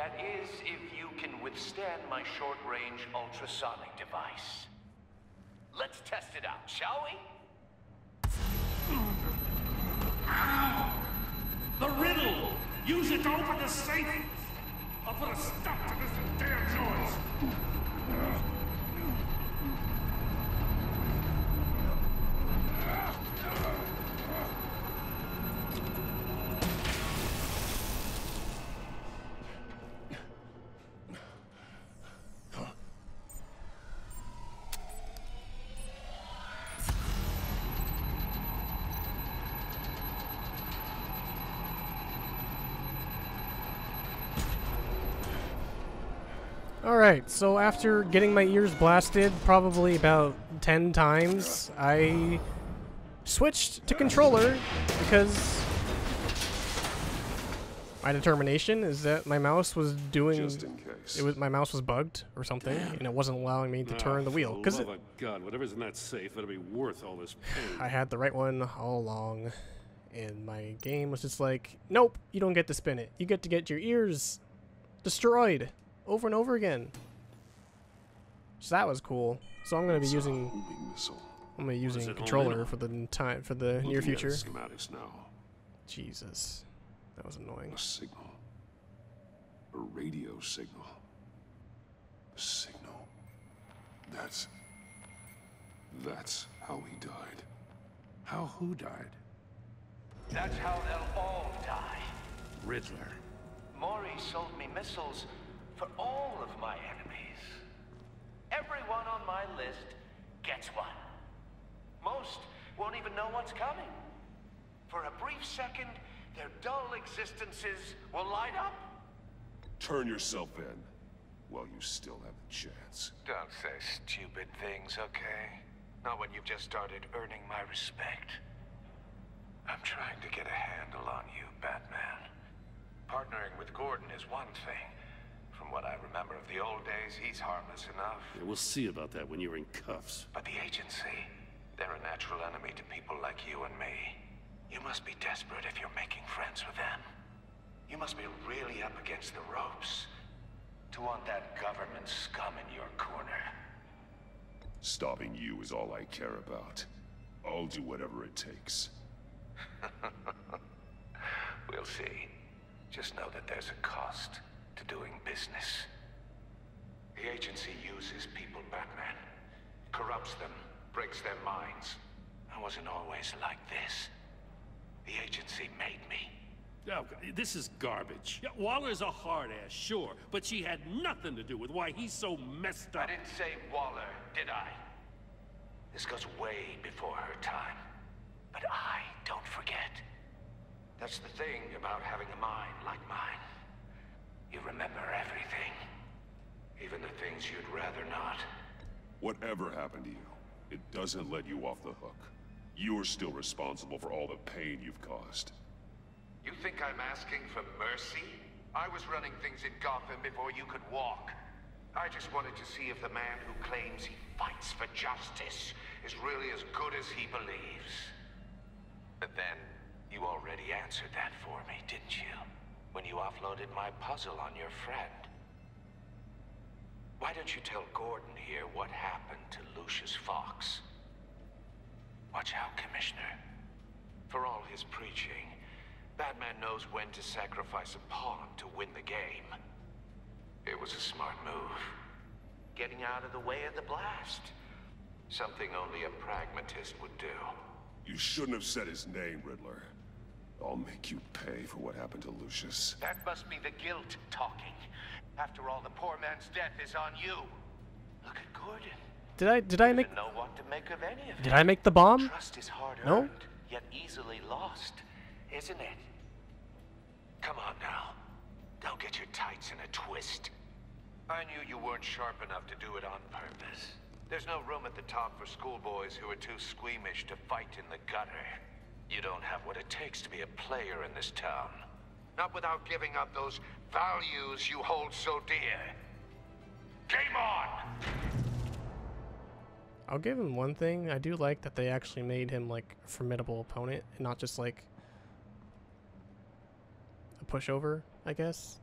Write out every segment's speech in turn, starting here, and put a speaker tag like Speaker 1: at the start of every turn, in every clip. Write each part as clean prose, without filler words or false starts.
Speaker 1: That is, if you can withstand my short-range ultrasonic device. Let's test it out, shall we?
Speaker 2: The riddle! Use it to open the safe! I'll put a stop to this damn noise!
Speaker 3: Alright, so after getting my ears blasted probably about 10 times, I switched to controller because my determination is that my mouse was doing...
Speaker 4: Just in case.
Speaker 3: My mouse was bugged or something, and it wasn't allowing me to turn the wheel.
Speaker 2: For the love of God, whatever's in that safe better be worth all this pain.
Speaker 3: I had the right one all along, and my game was just like, nope, you don't get to spin it. You get your ears destroyed over and over again. So that was cool. So I'm gonna be using controller for the near future.
Speaker 4: Schematics now.
Speaker 3: Jesus, that was annoying.
Speaker 4: A signal. A radio signal. A signal. That's how he died.
Speaker 2: How who died?
Speaker 1: That's how they'll all die.
Speaker 2: Riddler.
Speaker 1: Maury sold me missiles for all of my enemies. Everyone on my list gets one. Most won't even know what's coming. For a brief second, their dull existences will light up.
Speaker 4: Turn yourself in while you still have the chance.
Speaker 1: Don't say stupid things, okay? Not when you've just started earning my respect. I'm trying to get a handle on you, Batman. Partnering with Gordon is one thing. From what I remember of the old days, he's harmless enough.
Speaker 2: Yeah, we'll see about that when you're in cuffs.
Speaker 1: But the agency, they're a natural enemy to people like you and me. You must be desperate if you're making friends with them. You must be really up against the ropes to want that government scum in your corner.
Speaker 4: Stopping you is all I care about. I'll do whatever it takes.
Speaker 1: We'll see. Just know that there's a cost to doing business. The agency uses people, Batman. Corrupts them, breaks their minds. I wasn't always like this. The agency made me.
Speaker 2: Oh, this is garbage. Yeah, Waller's a hard ass, sure, but she had nothing to do with why he's so messed up.
Speaker 1: I didn't say Waller, did I? This goes way before her time. But I don't forget. That's the thing about having a mind like mine. You remember everything. Even the things you'd rather not.
Speaker 4: Whatever happened to you, it doesn't let you off the hook. You're still responsible for all the pain you've caused.
Speaker 1: You think I'm asking for mercy? I was running things in Gotham before you could walk. I just wanted to see if the man who claims he fights for justice is really as good as he believes. But then, you already answered that for me, didn't you? When you offloaded my puzzle on your friend. Why don't you tell Gordon here what happened to Lucius Fox? Watch out, Commissioner. For all his preaching, Batman knows when to sacrifice a pawn to win the game. It was a smart move. Getting out of the way of the blast. Something only a pragmatist would do.
Speaker 4: You shouldn't have said his name, Riddler. I'll make you pay for what happened to Lucius.
Speaker 1: That must be the guilt talking. After all, the poor man's death is on you. Look at Gordon.
Speaker 3: Did I make?
Speaker 1: Know what to make of any of it.
Speaker 3: Did I make the bomb?
Speaker 1: Trust is hard
Speaker 3: No?
Speaker 1: earned, yet easily lost, isn't it? Come on now. Don't get your tights in a twist. I knew you weren't sharp enough to do it on purpose. There's no room at the top for schoolboys who are too squeamish to fight in the gutter. You don't have what it takes to be a player in this town. Not without giving up those values you hold so dear. Game on!
Speaker 3: I'll give him one thing. I do like that they actually made him like a formidable opponent and not just like a pushover, I guess.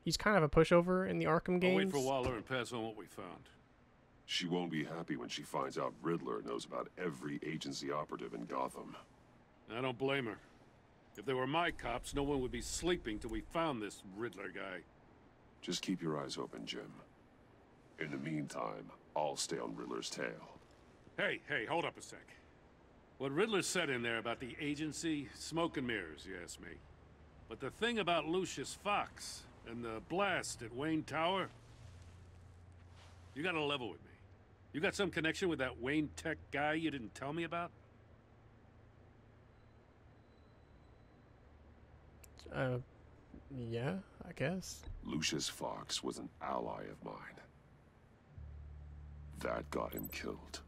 Speaker 3: He's kind of a pushover in the Arkham games.
Speaker 2: I'll wait for Waller and pass on what we found.
Speaker 4: She won't be happy when she finds out Riddler knows about every agency operative in Gotham.
Speaker 2: I don't blame her. If they were my cops, no one would be sleeping till we found this Riddler guy.
Speaker 4: Just keep your eyes open, Jim. In the meantime, I'll stay on Riddler's tail.
Speaker 2: Hey, hold up a sec. What Riddler said in there about the agency, smoke and mirrors, you ask me. But the thing about Lucius Fox and the blast at Wayne Tower, you gotta level with me. You got some connection with that Wayne Tech guy you didn't tell me about?
Speaker 3: Yeah, I guess.
Speaker 4: Lucius Fox was an ally of mine. That got him killed.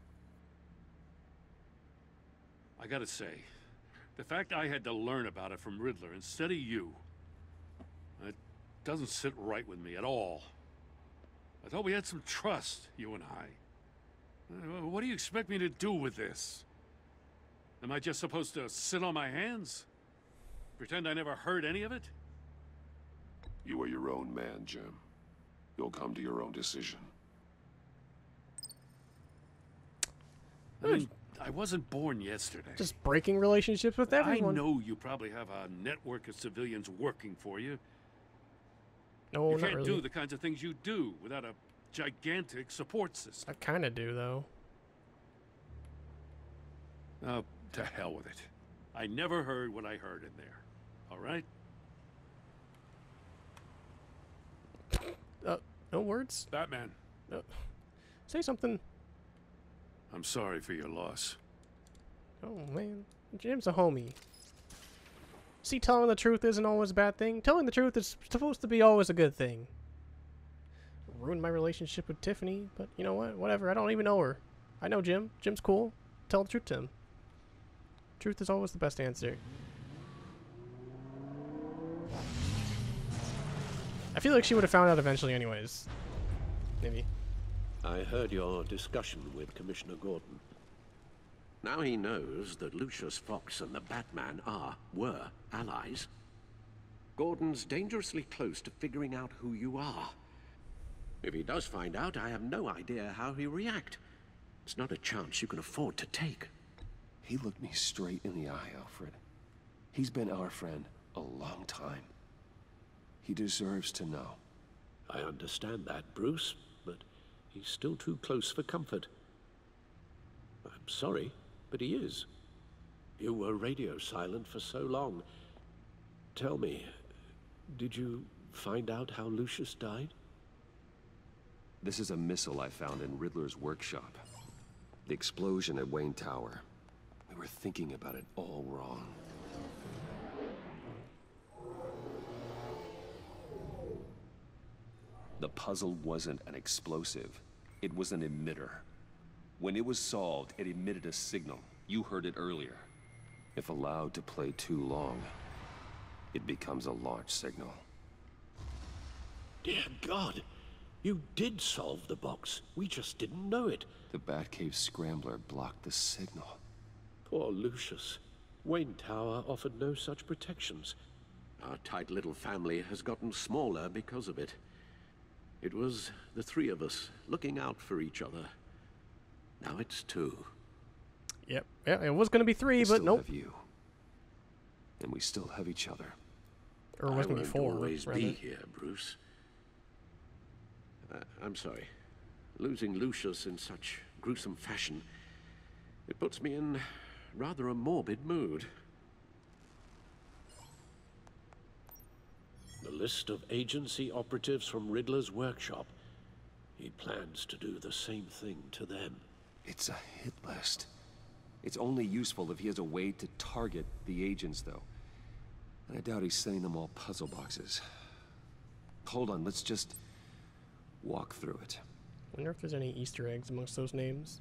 Speaker 2: I gotta say, the fact I had to learn about it from Riddler instead of you, it doesn't sit right with me at all. I thought we had some trust, you and I. What do you expect me to do with this? Am I just supposed to sit on my hands? Pretend I never heard any of it?
Speaker 4: You are your own man, Jim. You'll come to your own decision.
Speaker 2: I mean, I wasn't born yesterday.
Speaker 3: Just breaking relationships with everyone.
Speaker 2: I know you probably have a network of civilians working for you.
Speaker 3: No,
Speaker 2: you
Speaker 3: not
Speaker 2: can't
Speaker 3: really.
Speaker 2: do the kinds of things you do without a gigantic support system.
Speaker 3: I kind of do, though.
Speaker 2: Oh, to hell with it. I never heard what I heard in there. All right?
Speaker 3: No words?
Speaker 2: Batman,
Speaker 3: Say something.
Speaker 2: I'm sorry for your loss.
Speaker 3: Oh, man. Jim's a homie. See, telling the truth isn't always a bad thing. Telling the truth is supposed to be always a good thing. Ruined my relationship with Tiffany, but you know what? Whatever. I don't even know her. I know Jim. Jim's cool. Tell the truth to him. Truth is always the best answer. I feel like she would have found out eventually anyways. Maybe.
Speaker 5: I heard your discussion with Commissioner Gordon. Now he knows that Lucius Fox and the Batman were allies. Gordon's dangerously close to figuring out who you are. If he does find out, I have no idea how he'll react. It's not a chance you can afford to take.
Speaker 6: He looked me straight in the eye, Alfred. He's been our friend a long time. He deserves to know.
Speaker 5: I understand that, Bruce, but he's still too close for comfort. I'm sorry, but he is. You were radio silent for so long. Tell me, did you find out how Lucius died?
Speaker 6: This is a missile I found in Riddler's workshop. The explosion at Wayne Tower. We were thinking about it all wrong. The puzzle wasn't an explosive. It was an emitter. When it was solved, it emitted a signal. You heard it earlier. If allowed to play too long, it becomes a launch signal.
Speaker 5: Dear God, you did solve the box. We just didn't know it.
Speaker 6: The Batcave scrambler blocked the signal.
Speaker 5: Poor Lucius. Wayne Tower offered no such protections. Our tight little family has gotten smaller because of it. It was the three of us looking out for each other. Now it's two.
Speaker 3: Yep. Yeah, it was going to be three, but
Speaker 6: Still
Speaker 3: nope.
Speaker 6: have you. And we still have each other.
Speaker 3: Or it was going to be four.
Speaker 5: I won't always
Speaker 3: rather.
Speaker 5: be here, Bruce. I'm sorry. Losing Lucius in such gruesome fashion, it puts me in rather a morbid mood. The list of agency operatives from Riddler's workshop. He plans to do the same thing to them.
Speaker 6: It's a hit list. It's only useful if he has a way to target the agents, though. And I doubt he's sending them all puzzle boxes. Hold on, let's just walk through it.
Speaker 3: I wonder if there's any Easter eggs amongst those names.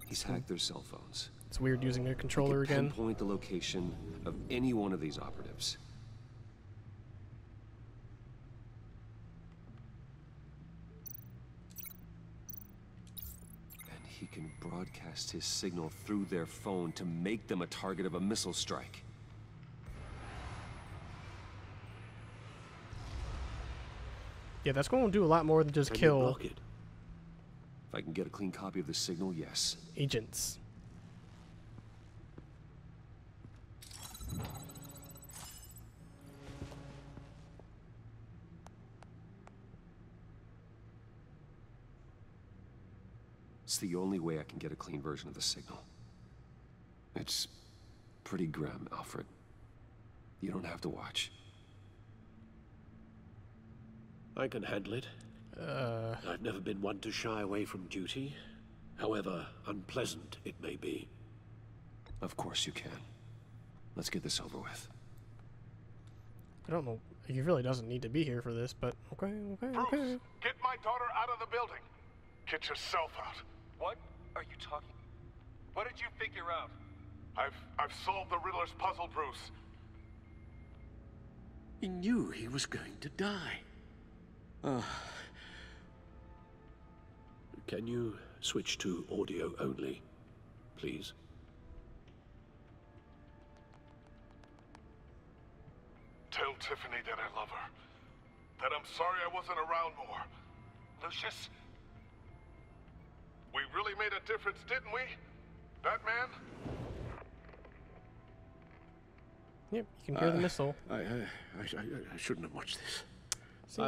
Speaker 6: He's hacked their cell phones.
Speaker 3: It's weird using a
Speaker 6: He
Speaker 3: controller
Speaker 6: can
Speaker 3: again.
Speaker 6: pinpoint the location of any one of these operatives. He can broadcast his signal through their phone to make them a target of a missile strike.
Speaker 3: Yeah, that's going to do a lot more than just
Speaker 5: Can you
Speaker 3: kill
Speaker 5: block it?
Speaker 6: If I can get a clean copy of the signal, yes.
Speaker 3: agents.
Speaker 6: It's the only way I can get a clean version of the signal. It's pretty grim, Alfred. You don't have to watch.
Speaker 5: I can handle it. I've never been one to shy away from duty, however unpleasant it may be.
Speaker 6: Of course you can. Let's get this over with.
Speaker 3: I don't know. He really doesn't need to be here for this, but okay.
Speaker 7: Bruce, get my daughter out of the building. Get yourself out.
Speaker 1: What are you talking? What did you figure out?
Speaker 7: I've solved the Riddler's puzzle, Bruce.
Speaker 5: He knew he was going to die. Can you switch to audio only, please?
Speaker 7: Tell Tiffany that I love her. That I'm sorry I wasn't around more.
Speaker 1: Lucius?
Speaker 7: We really made a difference, didn't we? Batman?
Speaker 3: Yep, you can hear the missile.
Speaker 5: I shouldn't have watched this.
Speaker 3: See?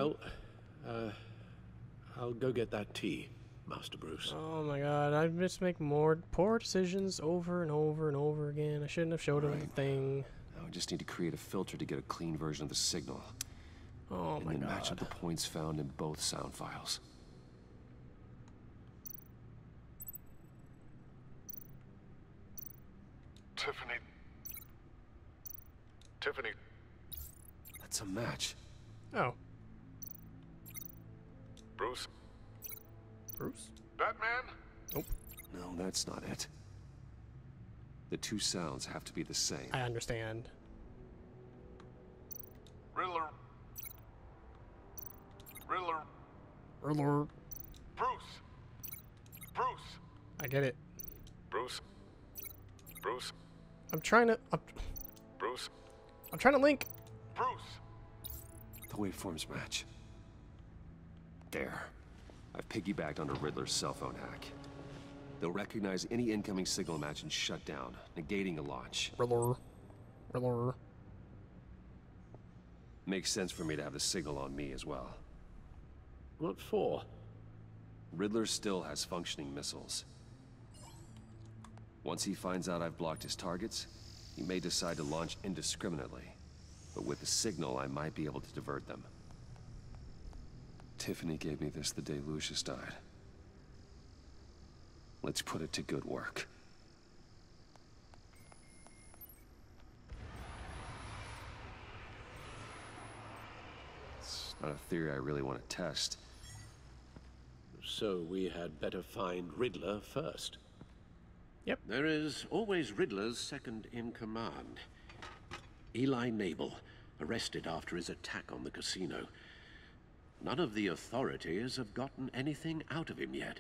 Speaker 5: I'll go get that tea, Master Bruce.
Speaker 3: Oh my god, I just make more poor decisions over and over and over again. I shouldn't have showed him the thing.
Speaker 6: Now I just need to create a filter to get a clean version of the signal.
Speaker 3: Oh my
Speaker 6: And then match
Speaker 3: god.
Speaker 6: up the points found in both sound files.
Speaker 7: Tiffany.
Speaker 6: That's a match.
Speaker 3: Oh,
Speaker 7: Bruce?
Speaker 3: Bruce?
Speaker 7: Batman?
Speaker 3: Nope.
Speaker 6: No, that's not it. The two sounds have to be the same.
Speaker 3: I understand.
Speaker 7: Riddler.
Speaker 3: Riddler.
Speaker 7: Bruce.
Speaker 3: I get it.
Speaker 7: Bruce.
Speaker 3: I'm trying to.
Speaker 7: Bruce.
Speaker 3: I'm trying to link.
Speaker 6: The waveforms match. There. I've piggybacked onto Riddler's cell phone hack. They'll recognize any incoming signal match and shut down, negating a launch.
Speaker 3: Riddler.
Speaker 6: Makes sense for me to have the signal on me as well.
Speaker 5: What for?
Speaker 6: Riddler still has functioning missiles. Once he finds out I've blocked his targets, he may decide to launch indiscriminately. But with the signal, I might be able to divert them. Tiffany gave me this the day Lucius died. Let's put it to good work. It's not a theory I really want to test.
Speaker 5: So we had better find Riddler first.
Speaker 3: Yep.
Speaker 5: There is always Riddler's second in command. Eli Nabel, arrested after his attack on the casino. None of the authorities have gotten anything out of him yet.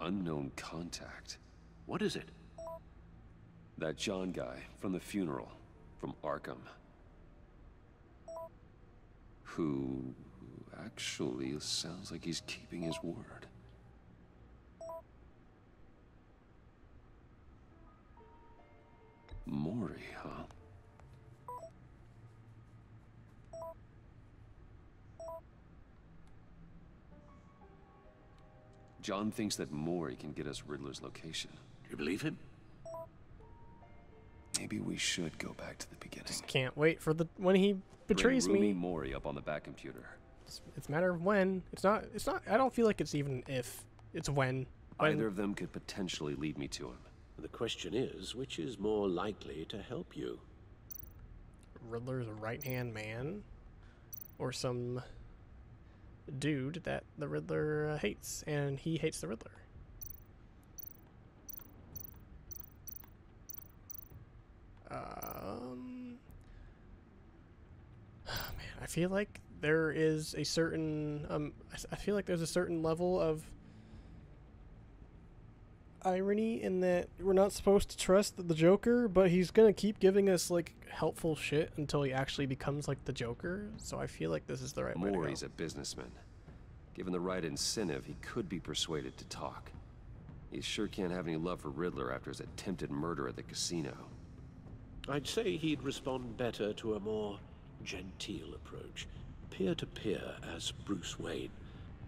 Speaker 6: Unknown contact.
Speaker 5: What is it?
Speaker 6: That John guy from the funeral, from Arkham. Who actually sounds like he's keeping his word. Maury, huh? John thinks that Maury can get us Riddler's location.
Speaker 5: Do you believe him?
Speaker 6: Maybe we should go back to the beginning.
Speaker 3: Just can't wait for the when he betrays
Speaker 6: Bring
Speaker 3: me.
Speaker 6: Maury up on the back computer.
Speaker 3: It's a matter of when. It's not. I don't feel like it's even if. It's when.
Speaker 6: Either of them could potentially lead me to him.
Speaker 5: The question is, which is more likely to help you?
Speaker 3: Riddler's a right-hand man, or some dude that the Riddler hates, and he hates the Riddler. Man, I feel like there is a certain I feel like there's a certain level of irony in that we're not supposed to trust the Joker, but he's gonna keep giving us like helpful shit until he actually becomes like the Joker. So I feel like this is the right way to go.
Speaker 6: Maury's a businessman. Given the right incentive, he could be persuaded to talk. He sure can't have any love for Riddler after his attempted murder at the casino.
Speaker 5: I'd say he'd respond better to a more genteel approach, peer-to-peer as Bruce Wayne.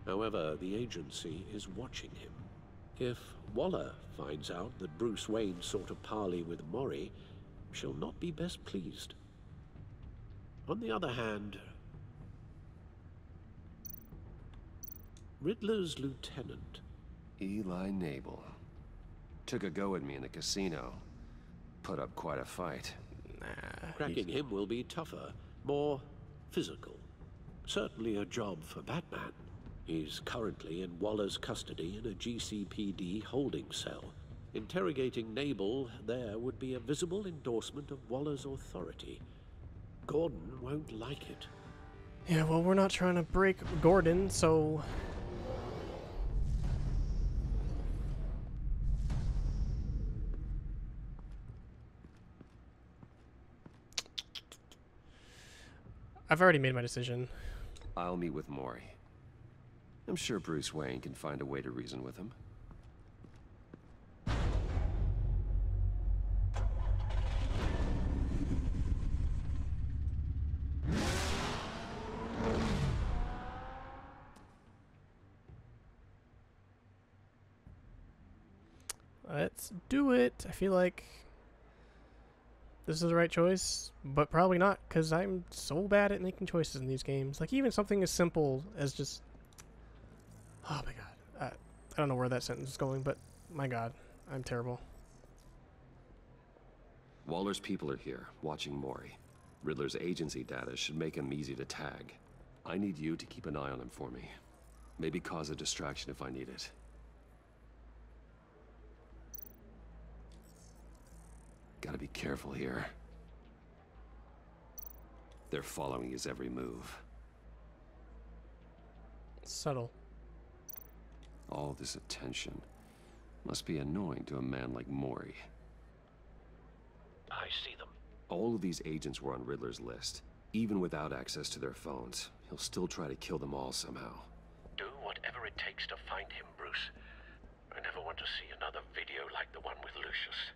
Speaker 5: However, the agency is watching him. If Waller finds out that Bruce Wayne sought a parley with Maury, she'll not be best pleased. On the other hand, Riddler's lieutenant,
Speaker 6: Eli Nabel, took a go at me in the casino. Put up quite a fight.
Speaker 5: cracking him will be tougher, more physical. Certainly a job for Batman. He's currently in Waller's custody in a GCPD holding cell. Interrogating Nabel there would be a visible endorsement of Waller's authority. Gordon won't like it.
Speaker 3: Yeah, well, we're not trying to break Gordon, so... I've already made my decision.
Speaker 6: I'll meet with Maury. I'm sure Bruce Wayne can find a way to reason with him.
Speaker 3: Let's do it. I feel like this is the right choice, but probably not, because I'm so bad at making choices in these games. Like, even something as simple as just... Oh my god. I don't know where that sentence is going, but my god, I'm terrible.
Speaker 6: Waller's people are here, watching Maury. Riddler's agency data should make him easy to tag. I need you to keep an eye on him for me. Maybe cause a distraction if I need it. Gotta be careful here. They're following his every move.
Speaker 3: Subtle.
Speaker 6: All this attention must be annoying to a man like Maury.
Speaker 5: I see them.
Speaker 6: All of these agents were on Riddler's list. Even without access to their phones, he'll still try to kill them all somehow.
Speaker 5: Do whatever it takes to find him, Bruce. I never want to see another video like the one with Lucius.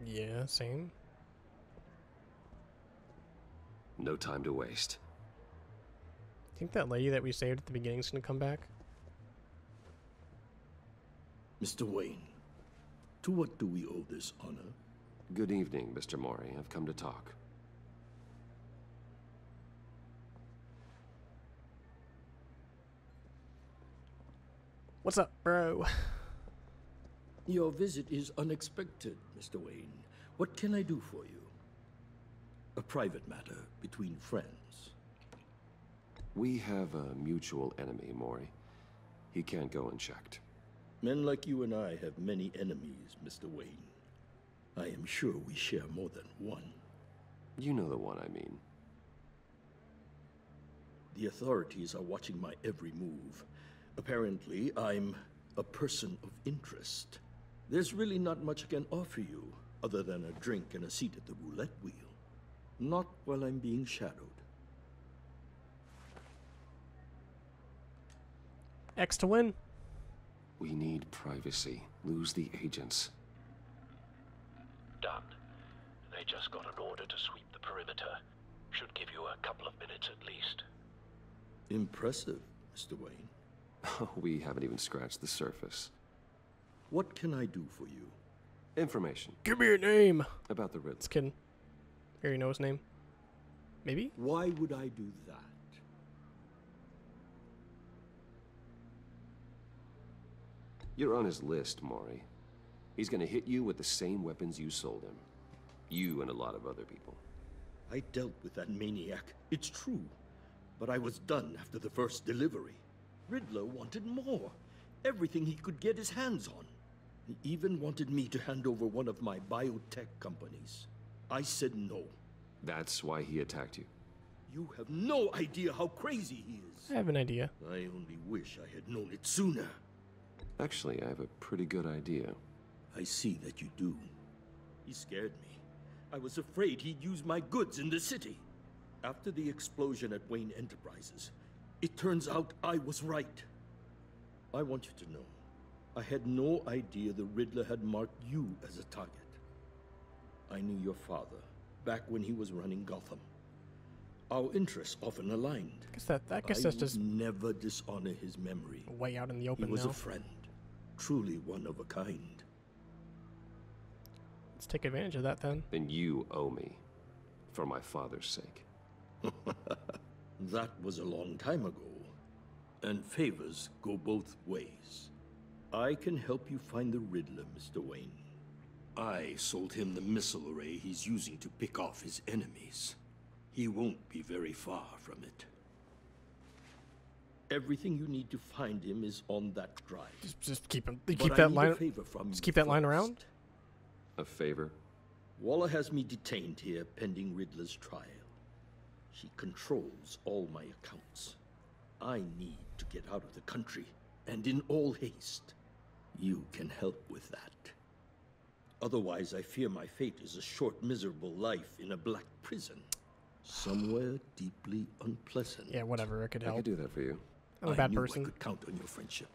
Speaker 3: Yeah, same.
Speaker 6: No time to waste.
Speaker 3: Think that lady that we saved at the beginning is gonna come back?
Speaker 8: Mr. Wayne, to what do we owe this honor?
Speaker 6: Good evening, Mr. Maury. I've come to talk.
Speaker 3: What's up, bro?
Speaker 8: Your visit is unexpected, Mr. Wayne. What can I do for you? A private matter between friends.
Speaker 6: We have a mutual enemy, Maury. He can't go unchecked.
Speaker 8: Men like you and I have many enemies, Mr. Wayne. I am sure we share more than one.
Speaker 6: You know the one I mean.
Speaker 8: The authorities are watching my every move. Apparently, I'm a person of interest. There's really not much I can offer you, other than a drink and a seat at the roulette wheel. Not while I'm being shadowed.
Speaker 3: X to win.
Speaker 6: We need privacy. Lose the agents.
Speaker 5: Done. They just got an order to sweep the perimeter. Should give you a couple of minutes at least.
Speaker 8: Impressive, Mr. Wayne.
Speaker 6: We haven't even scratched the surface.
Speaker 8: What can I do for you?
Speaker 6: Information
Speaker 3: Give me your name.
Speaker 6: about the Riddler.
Speaker 3: Just kidding. You already know his name. Maybe?
Speaker 8: Why would I do that?
Speaker 6: You're on his list, Maury. He's gonna hit you with the same weapons you sold him. You and a lot of other people.
Speaker 8: I dealt with that maniac, it's true. But I was done after the first delivery. Riddler wanted more. Everything he could get his hands on. He even wanted me to hand over one of my biotech companies. I said no.
Speaker 6: That's why he attacked you.
Speaker 8: You have no idea how crazy he is.
Speaker 3: I have an idea.
Speaker 8: I only wish I had known it sooner.
Speaker 6: Actually, I have a pretty good idea.
Speaker 8: I see that you do. He scared me. I was afraid he'd use my goods in the city. After the explosion at Wayne Enterprises, it turns out I was right. I want you to know, I had no idea the Riddler had marked you as a target. I knew your father back when he was running Gotham. Our interests often aligned.
Speaker 3: I guess that's just
Speaker 8: never dishonor his memory.
Speaker 3: way out in the open
Speaker 8: He was
Speaker 3: now.
Speaker 8: a friend, truly one of a kind.
Speaker 3: Let's take advantage of that then.
Speaker 6: Then you owe me, for my father's sake.
Speaker 8: That was a long time ago, and favors go both ways. I can help you find the Riddler, Mr. Wayne. I sold him the missile array he's using to pick off his enemies. He won't be very far from it. Everything you need to find him is on that drive.
Speaker 3: Just keep him.
Speaker 8: But
Speaker 3: Keep
Speaker 8: I
Speaker 3: that
Speaker 8: need
Speaker 3: line.
Speaker 8: a favor from
Speaker 3: Just
Speaker 8: you
Speaker 3: keep that line
Speaker 8: first.
Speaker 3: around.
Speaker 6: A favor?
Speaker 8: Waller has me detained here pending Riddler's trial. She controls all my accounts. I need to get out of the country, and in all haste. You can help with that. Otherwise, I fear my fate is a short, miserable life in a black prison. Somewhere deeply unpleasant.
Speaker 3: Yeah, whatever. It could
Speaker 6: I
Speaker 3: help.
Speaker 6: could do that for you.
Speaker 3: I'm a bad
Speaker 8: knew
Speaker 3: person.
Speaker 8: I could count on your friendship.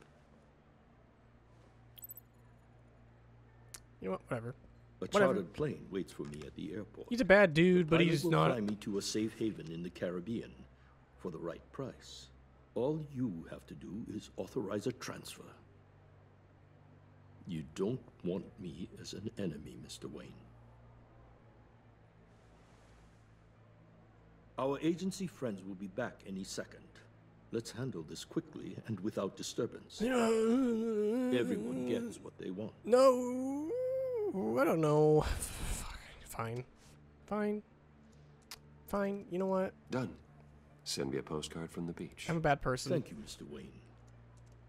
Speaker 3: You know what? Whatever.
Speaker 8: A
Speaker 3: Whatever.
Speaker 8: chartered plane waits for me at the airport.
Speaker 3: He's a bad dude, but
Speaker 8: Pilot
Speaker 3: he's
Speaker 8: will
Speaker 3: not.
Speaker 8: fly me to a safe haven in the Caribbean for the right price. All you have to do is authorize a transfer. You don't want me as an enemy, Mr. Wayne. Our agency friends will be back any second. Let's handle this quickly and without disturbance. Everyone gets what they want.
Speaker 3: No, I don't know. Fine, fine, fine. You know what?
Speaker 6: Done. Send me a postcard from the beach.
Speaker 3: I'm a bad person.
Speaker 8: Thank you, Mr. Wayne.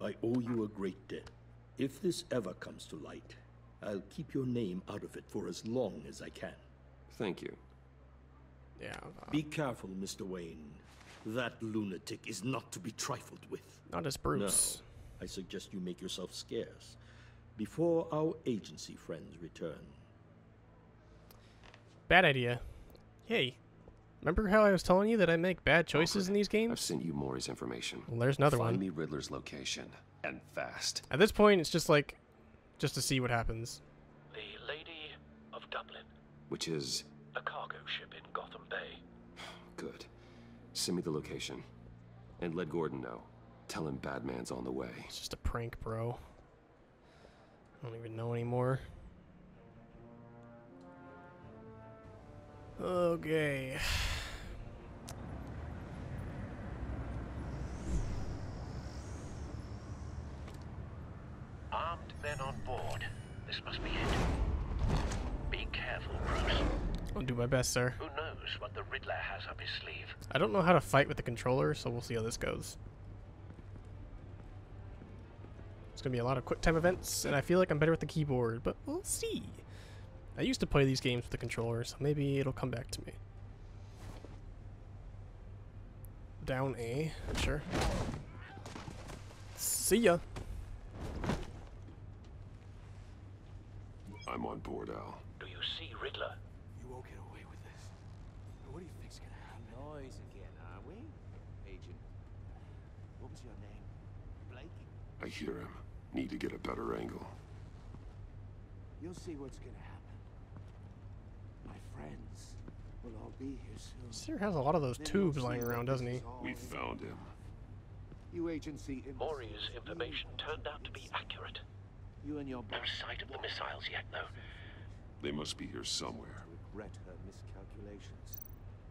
Speaker 8: I owe you a great debt. If this ever comes to light, I'll keep your name out of it for as long as I can.
Speaker 6: Thank you.
Speaker 3: Yeah.
Speaker 8: Be careful, Mr. Wayne. That lunatic is not to be trifled with.
Speaker 3: Not as Bruce.
Speaker 8: No, I suggest you make yourself scarce before our agency friends return.
Speaker 3: Bad idea. Hey, remember how I was telling you that I make bad choices in these
Speaker 6: I've
Speaker 3: games?
Speaker 6: sent you Maury's information.
Speaker 3: Well, there's another
Speaker 6: Find
Speaker 3: one.
Speaker 6: me Riddler's location, and fast.
Speaker 3: At this point, it's just like, just to see what happens.
Speaker 9: The Lady of Dublin,
Speaker 6: Which is...
Speaker 9: a cargo ship in Gotham Bay.
Speaker 6: good. Send me the location. And let Gordon know. Tell him Batman's on the way.
Speaker 3: It's just a prank, bro. I don't even know anymore. Okay.
Speaker 9: Armed men on board. This must be it. Be careful, Bruce.
Speaker 3: I'll do my best, sir.
Speaker 9: Who knows what the Riddler has up his sleeve?
Speaker 3: I don't know how to fight with the controller, so we'll see how this goes. It's gonna be a lot of quick time events, and I feel like I'm better with the keyboard, but we'll see. I used to play these games with the controller, so maybe it'll come back to me. Down A, sure. See ya.
Speaker 4: I'm on board, Al.
Speaker 9: Do you see Riddler?
Speaker 10: You won't get away with this. What do you think's gonna happen?
Speaker 11: Noise again, are we? Agent, what was your name? Blake?
Speaker 4: I hear him. Need to get a better angle.
Speaker 11: You'll see what's gonna happen. My friends will all be here soon.
Speaker 3: Sir has a lot of those
Speaker 11: Then
Speaker 3: tubes
Speaker 11: you'll see
Speaker 3: lying
Speaker 11: what
Speaker 3: around,
Speaker 11: this
Speaker 3: doesn't he?
Speaker 11: is all
Speaker 4: We
Speaker 11: in.
Speaker 4: found him.
Speaker 11: You agency
Speaker 9: Maury's information turned out to be accurate.
Speaker 11: You and your
Speaker 9: No sight of the missiles yet, though.
Speaker 4: They must be here somewhere.
Speaker 11: regret her miscalculations.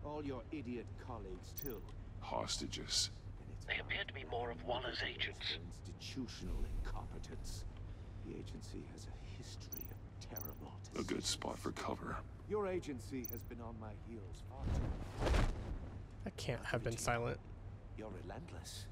Speaker 11: All your idiot colleagues too.
Speaker 4: Hostages.
Speaker 11: And it's
Speaker 9: They appear to be more of Waller's agents.
Speaker 11: for institutional incompetence. The agency has a history of terrible
Speaker 4: A good spot for cover.
Speaker 11: Your agency has been on my heels far too long.
Speaker 3: I can't have been silent.
Speaker 11: You're relentless.